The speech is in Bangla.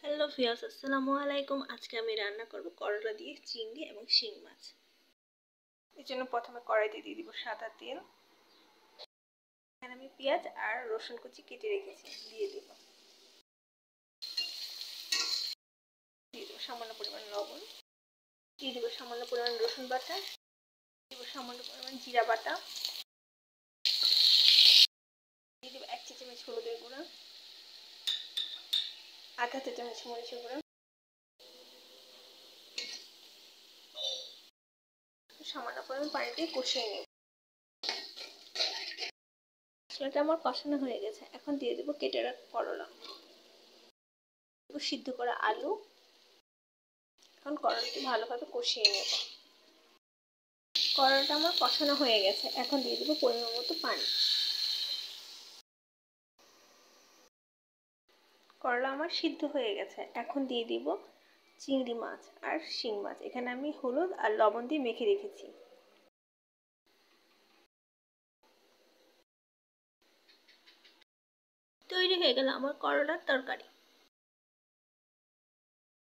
হ্যালো ভিউয়ার্স, আসসালামু আলাইকুম। আজকে আমি রান্না করব করলা দিয়ে চিংড়ি এবং শিং মাছ। এর জন্য প্রথমে কড়াইতে দিয়ে দিব সাদা তেল। এখানে আমি পেঁয়াজ আর রসুন কুচি কেটে রেখেছি, দিয়ে দিব সামান্য পরিমাণ লবণ, দিয়ে দিব সামান্য পরিমাণ রসুন বাটা, দিব সামান্য পরিমাণ জিরা বাটা, দিয়ে দিব 1 চা চামচ হলুদের গুঁড়া, আধা চা চামচ মরিচের গুঁড়া, সামান্য পরিমাণ পানি দিয়ে কষিয়ে নেব। মশলাটা আমার কষানো হয়ে গেছে। এখন দিয়ে দেবো কেটে রাখা করলা, সিদ্ধ করা আলু। এখন করলাটি ভালোভাবে কষিয়ে নেব। করলাটা আমার কষানো হয়ে গেছে। এখন দিয়ে দেবো পরিমাণ মতো পানি। করলা আমার সিদ্ধ হয়ে গেছে। এখন দিয়ে দিব চিংড়ি মাছ আর শিং মাছ। এখানে আমি হলুদ আর লবণ দিয়ে মেখে রেখেছি। তৈরি হয়ে গেল আমার করলার তরকারি।